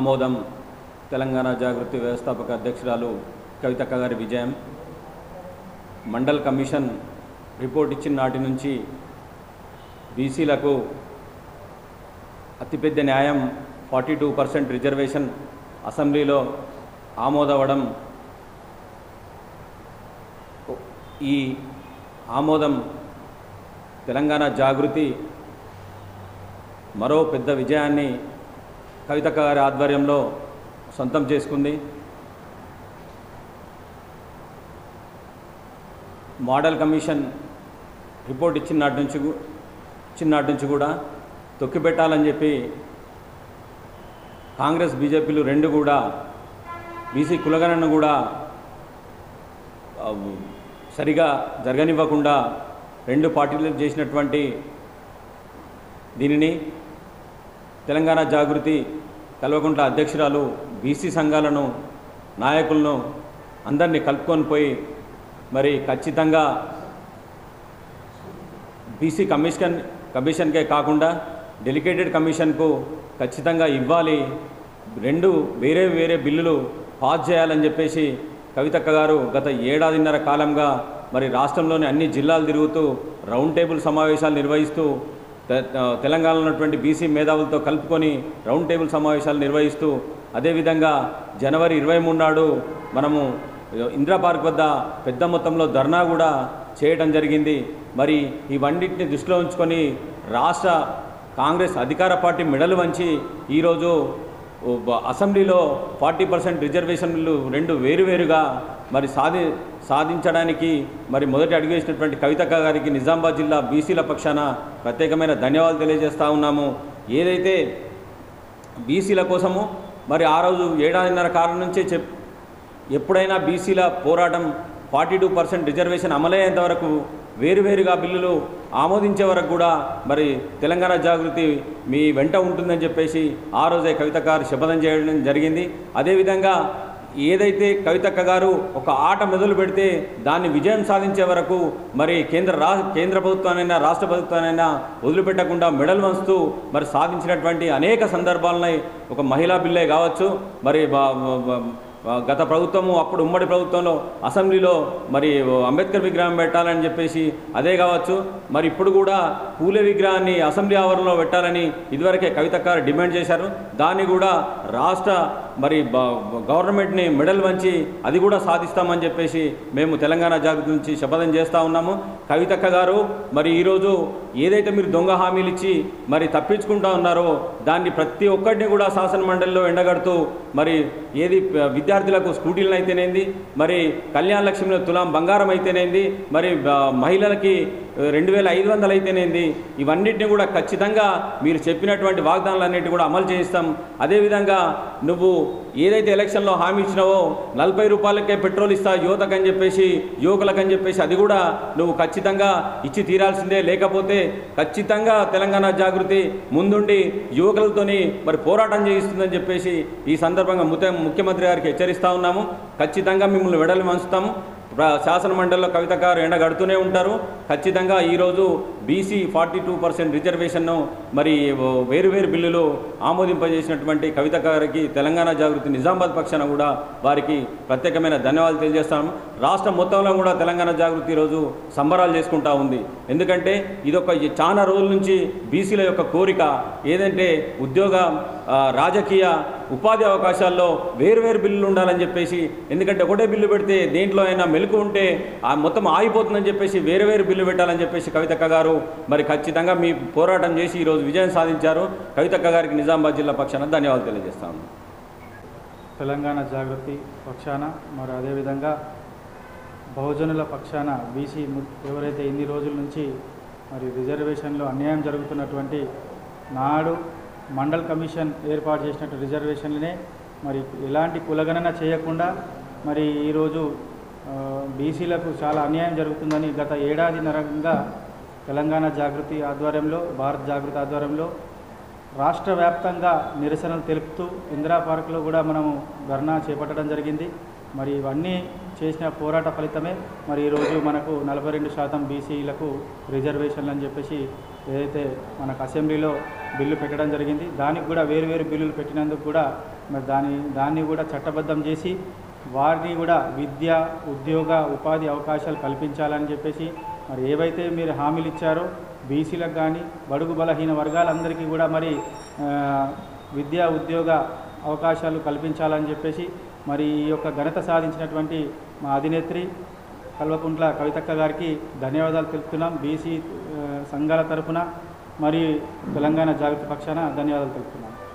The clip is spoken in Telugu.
ఆమోదం తెలంగాణ జాగృతి వ్యవస్థాపక అధ్యక్షురాలు కవితక్క గారి విజయం. మండల్ కమిషన్ రిపోర్ట్ ఇచ్చిన నాటి నుంచి బీసీలకు అతిపెద్ద న్యాయం 42% రిజర్వేషన్ అసెంబ్లీలో ఆమోదవడం, ఈ ఆమోదం తెలంగాణ జాగృతి మరో పెద్ద విజయాన్ని కవితక్క గారి ఆధ్వర్యంలో సొంతం చేసుకుంది. మోడల్ కమిషన్ రిపోర్ట్ ఇచ్చిన నాటి నుంచి కూడా తొక్కిపెట్టాలని చెప్పి కాంగ్రెస్ బీజేపీలు రెండు కూడా బీసీ కులగణను కూడా సరిగా జరగనివ్వకుండా రెండు పార్టీలు చేసినటువంటి దీనిని తెలంగాణ జాగృతి కల్వకుంట్ల అధ్యక్షురాలు బీసీ సంఘాలను నాయకులను అందరినీ కలుపుకొని పోయి మరి ఖచ్చితంగా బీసీ కమిషన్కే కాకుండా డెలికేటెడ్ కమిషన్కు ఖచ్చితంగా ఇవ్వాలి, రెండు వేరే వేరే బిల్లులు పాస్ చేయాలని చెప్పేసి కవితక్క గారు గత ఏడాదిన్నర కాలంగా మరి రాష్ట్రంలోని అన్ని జిల్లాలు తిరుగుతూ రౌండ్ టేబుల్ సమావేశాలు నిర్వహిస్తూ తెలంగాణలో ఉన్నటువంటి బీసీ మేధావులతో కలుపుకొని రౌండ్ టేబుల్ సమావేశాలు నిర్వహిస్తూ అదేవిధంగా జనవరి 23 నాడు మనము ఇందిరా పార్క్ వద్ద పెద్ద మొత్తంలో ధర్నా కూడా చేయడం జరిగింది. మరి ఇవన్నిటిని దృష్టిలో ఉంచుకొని రాష్ట్ర కాంగ్రెస్ అధికార పార్టీ మెడలు వంచి ఈరోజు అసెంబ్లీలో 40% రిజర్వేషన్లు రెండు వేరువేరుగా మరి సాధించడానికి మరి మొదటి అడుగు వేసినటువంటి కవితక్క గారికి నిజామాబాద్ జిల్లా బీసీల పక్షాన ప్రత్యేకమైన ధన్యవాదాలు తెలియజేస్తూ ఉన్నాము. ఏదైతే బీసీల కోసము మరి ఆ రోజు ఏడాదిన్నర కాలం నుంచే ఎప్పుడైనా బీసీల పోరాటం 42% రిజర్వేషన్ అమలయ్యేంత వరకు వేరువేరుగా బిల్లులు ఆమోదించే వరకు కూడా మరి తెలంగాణ జాగృతి మీ వెంట ఉంటుందని చెప్పేసి ఆ రోజే కవితక్క గారు శపథం చేయడం జరిగింది. అదేవిధంగా ఏదైతే కవితక్క గారు ఒక ఆట మొదలు పెడితే దాన్ని విజయం సాధించే వరకు మరి కేంద్ర ప్రభుత్వానైనా రాష్ట్ర ప్రభుత్వానైనా వదిలిపెట్టకుండా మెడల్ వంచుతూ మరి సాధించినటువంటి అనేక సందర్భాలని ఒక మహిళా బిల్లే కావచ్చు, మరి గత ప్రభుత్వము అప్పుడు ఉమ్మడి ప్రభుత్వంలో అసెంబ్లీలో మరి అంబేద్కర్ విగ్రహం పెట్టాలని చెప్పేసి అదే కావచ్చు, మరి ఇప్పుడు కూడా పూలే విగ్రహాన్ని అసెంబ్లీ ఆవరణలో పెట్టాలని ఇదివరకే కవితక్క డిమాండ్ చేశారు. దాన్ని కూడా రాష్ట్ర మరి గవర్నమెంట్ని మెడల్ వంచి అది కూడా సాధిస్తామని చెప్పేసి మేము తెలంగాణ జాగృతి నుంచి శపథం చేస్తూ ఉన్నాము. కవితక్క గారు మరి ఈరోజు ఏదైతే మీరు దొంగ హామీలు ఇచ్చి మరి తప్పించుకుంటూ ఉన్నారో దాన్ని ప్రతి ఒక్కటిని కూడా శాసన మండలిలో ఎండగడుతూ మరి ఏది విద్యార్థులకు స్కూటీలను అయితేనేంది, మరి కళ్యాణ లక్ష్మిలో తులాం బంగారం అయితేనేంది, మరి మహిళలకి 2500 అయితేనేంది, ఇవన్నిటిని కూడా ఖచ్చితంగా మీరు చెప్పినటువంటి వాగ్దానాలన్నింటినీ కూడా అమలు చేయిస్తాం. అదేవిధంగా నువ్వు ఏదైతే ఎలక్షన్లో హామీ ఇచ్చినావో 40 రూపాయలకే పెట్రోల్ ఇస్తా యువతకని చెప్పేసి యువకులకని చెప్పేసి అది కూడా నువ్వు ఖచ్చితంగా ఇచ్చి తీరాల్సిందే, లేకపోతే ఖచ్చితంగా తెలంగాణ జాగృతి ముందుండి యువకులతోని మరి పోరాటం చేయిస్తుందని చెప్పేసి ఈ సందర్భంగా ముఖ్యమంత్రి గారికి హెచ్చరిస్తూ ఉన్నాము. ఖచ్చితంగా మిమ్మల్ని వెడలు వంచుతాము. శాసన మండలిలో కవితక్క గారు ఎండగడుతూనే ఉంటారు. ఖచ్చితంగా ఈరోజు బీసీ 42% రిజర్వేషన్ను మరి వేరువేరు బిల్లులు ఆమోదింపజేసినటువంటి కవితక్క గారికి తెలంగాణ జాగృతి నిజామాబాద్ పక్షాన కూడా వారికి ప్రత్యేకమైన ధన్యవాదాలు తెలియజేస్తాము. రాష్ట్రం మొత్తంలో కూడా తెలంగాణ జాగృతి ఈరోజు సంబరాలు చేసుకుంటూ ఉంది. ఎందుకంటే ఇదొక చాలా రోజుల నుంచి బీసీల యొక్క కోరిక ఏదంటే ఉద్యోగ రాజకీయ ఉపాధి అవకాశాల్లో వేరువేరు బిల్లులు ఉండాలని చెప్పేసి, ఎందుకంటే ఒకటే బిల్లు పెడితే దేంట్లో అయినా మెలకు ఉంటే ఆ మొత్తం ఆగిపోతుందని చెప్పేసి వేరువేరు బిల్లు పెట్టాలని చెప్పేసి కవితక్క గారు మరి ఖచ్చితంగా మీ పోరాటం చేసి ఈరోజు విజయం సాధించారు. కవితక్క గారికి నిజామాబాద్ జిల్లా పక్షాన ధన్యవాదాలు తెలియజేస్తాము. తెలంగాణ జాగృతి పక్షాన మరి అదేవిధంగా బహుజనుల పక్షాన బీసీ ఎవరైతే ఇన్ని రోజుల నుంచి మరి రిజర్వేషన్లో అన్యాయం జరుగుతున్నటువంటి నాడు మండల్ కమిషన్ ఏర్పాటు చేసినట్టు రిజర్వేషన్లనే మరి ఎలాంటి కులగణన చేయకుండా మరి ఈరోజు బీసీలకు చాలా అన్యాయం జరుగుతుందని గత ఏడాదిన్నరంగా తెలంగాణ జాగృతి ఆధ్వర్యంలో భారత్ జాగృతి ఆధ్వర్యంలో రాష్ట్ర వ్యాప్తంగా నిరసనలు తెలుపుతూ ఇందిరా పార్కులో కూడా మనము ధర్నా చేపట్టడం జరిగింది. మరి ఇవన్నీ చేసిన పోరాట ఫలితమే మరి ఈరోజు మనకు 42% బీసీలకు రిజర్వేషన్లు అని చెప్పేసి ఏదైతే మనకు అసెంబ్లీలో బిల్లు పెట్టడం జరిగింది. దానికి కూడా వేరు బిల్లులు పెట్టినందుకు కూడా మరి దాన్ని కూడా చట్టబద్ధం చేసి వారిని కూడా విద్య ఉద్యోగ ఉపాధి అవకాశాలు కల్పించాలని చెప్పేసి మరి ఏవైతే మీరు హామీలు ఇచ్చారో బీసీలకు కానీ బడుగు బలహీన వర్గాలందరికీ కూడా మరి విద్యా ఉద్యోగ అవకాశాలు కల్పించాలని చెప్పేసి మరి ఈ యొక్క ఘనత సాధించినటువంటి మా అధినేత్రి కల్వకుంట్ల కవితక్క గారికి ధన్యవాదాలు తెలుపుతున్నాం. బీసీ సంఘాల తరఫున మరి తెలంగాణ జాగృతి పక్షాన ధన్యవాదాలు తెలుపుతున్నాం.